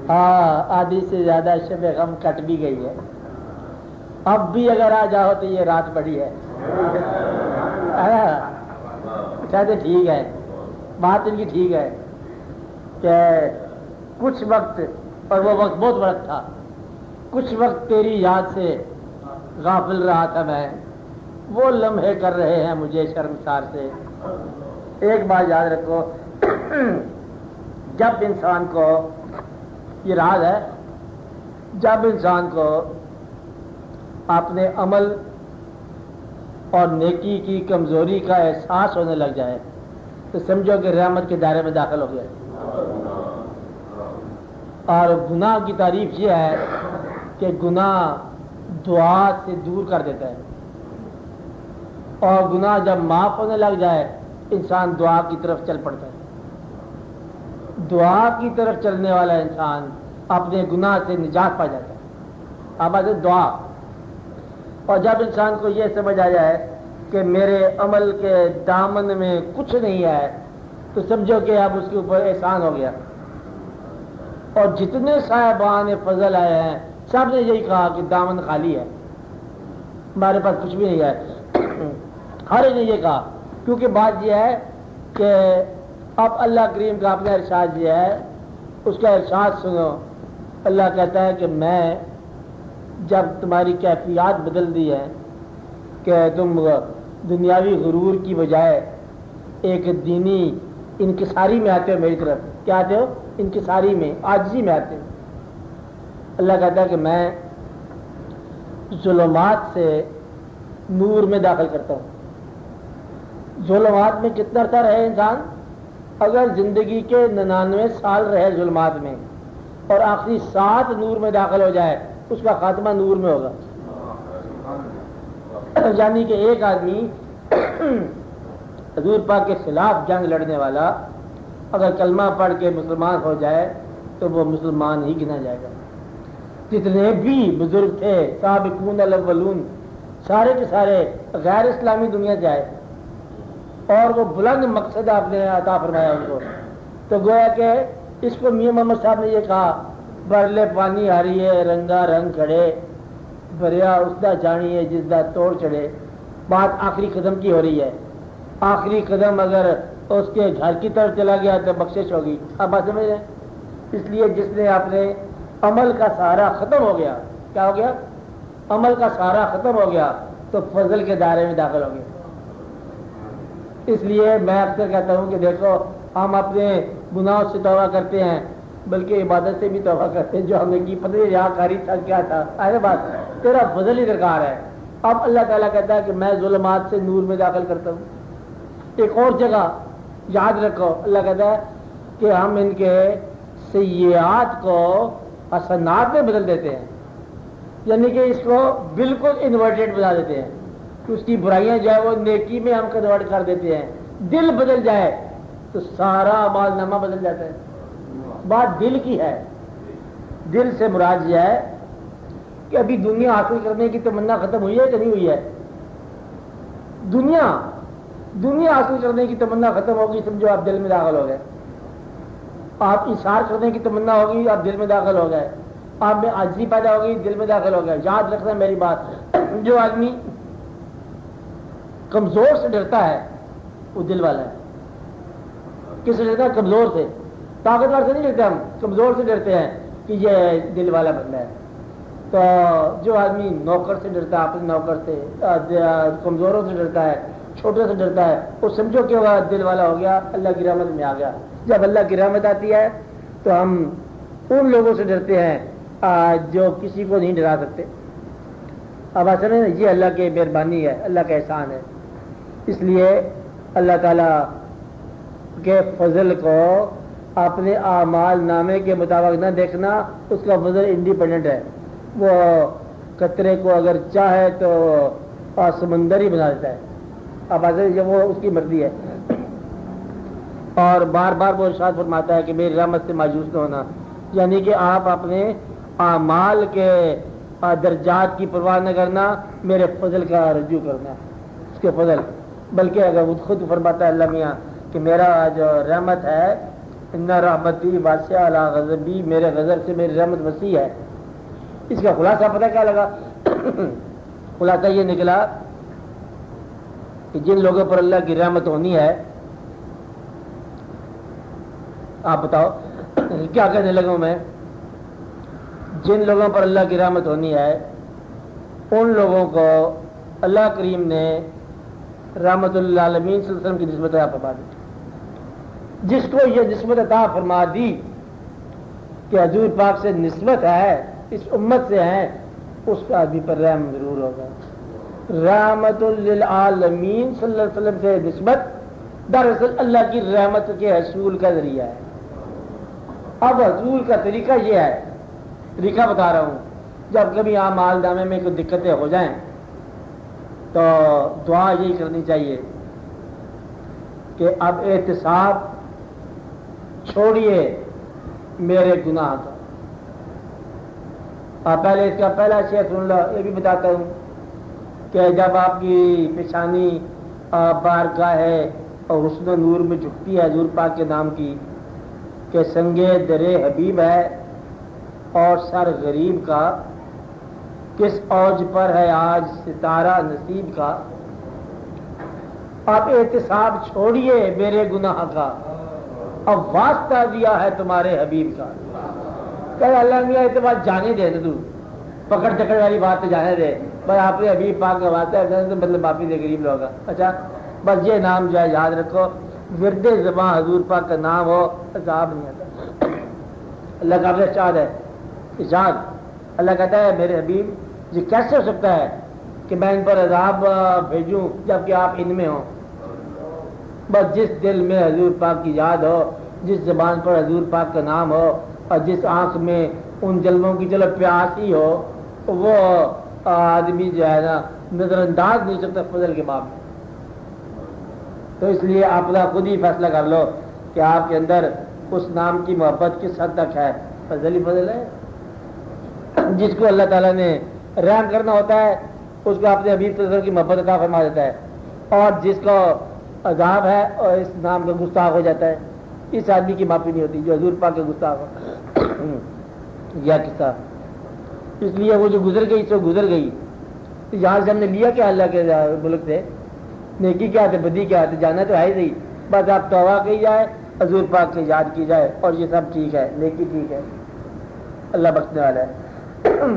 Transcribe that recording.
ہاں آدھی سے زیادہ شب غم کٹ بھی گئی ہے، اب بھی اگر آ جاؤ تو یہ رات بڑی ہے۔ کہتے ٹھیک ہے، بات ان کی ٹھیک ہے کہ کچھ وقت، اور وہ وقت بہت وقت تھا، کچھ وقت تیری یاد سے غافل رہا تھا میں، وہ لمحے کر رہے ہیں مجھے شرمسار سے۔ ایک بات یاد رکھو، جب انسان کو، یہ راز ہے، جب انسان کو اپنے عمل اور نیکی کی کمزوری کا احساس ہونے لگ جائے تو سمجھو کہ رحمت کے دائرے میں داخل ہو گیا۔ اور گناہ کی تعریف یہ ہے کہ گناہ دعا سے دور کر دیتا ہے، اور گناہ جب معاف ہونے لگ جائے انسان دعا کی طرف چل پڑتا ہے۔ دعا کی طرف چلنے والا انسان اپنے گناہ سے نجات پا جاتا ہے۔ اب آتے دعا، اور جب انسان کو یہ سمجھ آ جائے کہ میرے عمل کے دامن میں کچھ نہیں ہے تو سمجھو کہ اب اس کے اوپر احسان ہو گیا۔ اور جتنے صاحبان فضل آئے ہیں سب نے یہی کہا کہ دامن خالی ہے، ہمارے پاس کچھ بھی نہیں ہے، ہر ایک نے یہ کہا۔ کیونکہ بات یہ ہے کہ اب اللہ کریم کا اپنا ارشاد یہ ہے، اس کا ارشاد سنو۔ اللہ کہتا ہے کہ میں جب تمہاری کیفیات بدل دی ہے کہ تم دنیاوی غرور کی بجائے ایک دینی انکساری میں آتے ہو میری طرف، کیا آتے ہو؟ انکساری میں، عاجزی میں آتے ہو۔ اللہ کہتا ہے کہ میں ظلمات سے نور میں داخل کرتا ہوں۔ ظلمات میں کتنا عرصہ رہے انسان؟ اگر زندگی کے 99 سال رہے ظلمات میں اور آخری 7 نور میں داخل ہو جائے اس کا خاتمہ نور میں ہوگا۔ یعنی کہ ایک آدمی حضور پاک کے خلاف جنگ لڑنے والا اگر کلمہ پڑھ کے مسلمان ہو جائے تو وہ مسلمان ہی گنا جائے گا۔ جتنے بھی بزرگ تھے سابقون الاولون، سارے کے سارے غیر اسلامی دنیا سے آئے اور وہ بلند مقصد آپ نے عطا فرمایا ان کو، تو گویا کہ اس کو میاں محمد صاحب نے یہ کہا، برلے پانی ہاریے رنگا رنگ کھڑے، بریا اس دا جانیے جس دا توڑ چڑھے۔ بات آخری قدم کی ہو رہی ہے، آخری قدم اگر اس کے گھر کی طرف چلا گیا تو بخشش ہوگی۔ اب بات سمجھ رہے ہیں؟ اس لیے جس نے اپنے عمل کا سہارا ختم ہو گیا، کیا ہو گیا؟ عمل کا سہارا ختم ہو گیا تو فضل کے دائرے میں داخل ہو گیا۔ اس لیے میں اکثر کہتا ہوں کہ دیکھو ہم اپنے گناہوں سے توبہ کرتے ہیں بلکہ عبادت سے بھی توبہ کرتے ہیں، جو ہم نے کی پتہ نہیں یہاں کاری تھا کیا تھا، آئے بات تیرا فضل ہی درکار ہے۔ اب اللہ تعالیٰ کہتا ہے کہ میں ظلمات سے نور میں داخل کرتا ہوں۔ ایک اور جگہ یاد رکھو، اللہ کہتا ہے کہ ہم ان کے سیئات کو حسنات میں بدل دیتے ہیں، یعنی کہ اس کو بالکل انورٹڈ بنا دیتے ہیں، اس کی برائیاں جو ہے وہ نیکی میں ہم کنورٹ کر دیتے ہیں۔ دل بدل جائے تو سارا اعمال نامہ بدل جاتا ہے۔ بات دل کی ہے، دل سے مراد یہ ہے کہ ابھی دنیا حاصل کرنے کی تمنا ختم ہوئی ہے کہ نہیں ہوئی ہے؟ دنیا حاصل کرنے کی تمنا ختم ہوگی سمجھو آپ دل میں داخل ہو گئے، آپ اشار کرنے کی تمنا ہوگی آپ دل میں داخل ہو گئے، آپ میں عاجزی پیدا ہوگی دل میں داخل ہو گئے۔ یاد رکھنا میری بات، جو آدمی کمزور سے ڈرتا ہے وہ دل والا ہے۔ کس سے ڈرتا ہے؟ کمزور سے، طاقتور سے نہیں ڈرتے ہم، کمزور سے ڈرتے ہیں کہ یہ دل والا بندہ ہے۔ تو جو آدمی نوکر سے ڈرتا ہے، اپنے نوکر سے، کمزوروں سے ڈرتا ہے، چھوٹے سے ڈرتا ہے، وہ سمجھو کہ وہ دل والا ہو گیا، اللہ کی رحمت میں آ گیا۔ جب اللہ کی رحمت آتی ہے تو ہم ان لوگوں سے ڈرتے ہیں جو کسی کو نہیں ڈرا سکتے۔ اب اصل ہے یہ اللہ کی مہربانی ہے، اللہ کا احسان ہے۔ اس لیے اللہ تعالیٰ کے فضل کو اپنے اعمال نامے کے مطابق نہ دیکھنا، اس کا فضل انڈیپینڈنٹ ہے۔ وہ قطرے کو اگر چاہے تو سمندر ہی بنا دیتا ہے، اب ایسے وہ اس کی مرضی ہے۔ اور بار بار وہ ارشاد فرماتا ہے کہ میری رحمت سے مایوس نہ ہونا، یعنی کہ آپ اپنے اعمال کے درجات کی پرواہ نہ کرنا، میرے فضل کا رجوع کرنا، اس کے فضل۔ بلکہ اگر وہ خود فرماتا ہے اللہ میاں کہ میرا جو رحمت ہے ان رحمتی واسعہ علی غضبی، میرے غضب سے میری رحمت وسیع ہے. اس کا خلاصہ پتہ کیا لگا؟ خلاصہ یہ نکلا کہ جن لوگوں پر اللہ کی رحمت ہونی ہے، آپ بتاؤ کیا کہنے لگا ہوں میں؟ جن لوگوں پر اللہ کی رحمت ہونی ہے ان لوگوں کو اللہ کریم نے رحمت للعالمین صلی اللہ علیہ وسلم کی نسبت عطا فرما دی. جس کو یہ نسبت عطا فرما دی کہ حضور پاک سے نسبت ہے، اس امت سے ہے، اس کا آدمی پر رحم ضرور ہوگا. رحمت للعالمین صلی اللہ علیہ وسلم سے نسبت دراصل اللہ کی رحمت کے حصول کا ذریعہ ہے. اب حصول کا طریقہ یہ ہے، طریقہ بتا رہا ہوں. جب کبھی آپ مال دامے میں کوئی دقتیں ہو جائیں تو دعا یہی کرنی چاہیے کہ اب احتساب چھوڑیے میرے گناہ کا. آپ پہلے اس کا پہلا شیخ سن لو. یہ بھی بتاتا ہوں کہ جب آپ کی پیشانی بارگاہ ہے اور حسن و نور میں جھکتی ہے حضور پاک کے نام کی کہ سنگے درے حبیب ہے اور سر غریب کا، کس اوج پر ہے آج ستارہ نصیب کا. آپ احتساب چھوڑیے میرے گناہ کا، اب واسطہ دیا ہے تمہارے حبیب کا. کہ اللہ میاں یہ بات جانے دے تو پکڑ چکڑ والی بات تو جانے دے، بس آپ نے حبیب پاک کا واسطہ ہے تو مطلب معافی دے غریب لوگا. اچھا بس یہ نام جو ہے یاد رکھو، ورد زباں حضور پاک کا نام ہو عذاب نہیں آتا. اللہ کا ارشاد ہے، ارشاد اللہ کہتا ہے میرے حبیب یہ کیسے ہو سکتا ہے کہ میں ان پر عذاب بھیجوں جبکہ آپ ان میں ہوں. بس جس دل میں حضور پاک کی یاد ہو، جس زبان پر حضور پاک کا نام ہو اور جس آنکھ میں ان جلووں کی چلو پیاس ہی ہو، وہ آدمی جو ہے نا نظر انداز نہیں کرتا فضل کے باب میں. تو اس لیے آپ خود ہی فیصلہ کر لو کہ آپ کے اندر اس نام کی محبت کس حد تک ہے. فضل ہی فضل ہے. جس کو اللہ تعالیٰ نے رحم کرنا ہوتا ہے اس کو اپنے حبیب صلی اللہ علیہ وسلم کی محبت عطا فرما دیتا ہے، اور جس کو عذاب ہے اور اس نام کا گستاخ ہو جاتا ہے اس آدمی کی معافی نہیں ہوتی جو حضور پاک کے گستاخ ہو. یا قصہ اس لیے وہ جو گزر گئی سو گزر گئی. یہاں سے ہم نے لیا کیا اللہ کے ملک سے؟ نیکی کیا تھے، بدی کیا تھے، جانا تو ہے ہی نہیں. بس آپ توبہ کی جائے، حضور پاک کی یاد کی جائے اور یہ سب ٹھیک ہے، نیکی ٹھیک ہے، اللہ بخشنے والا ہے.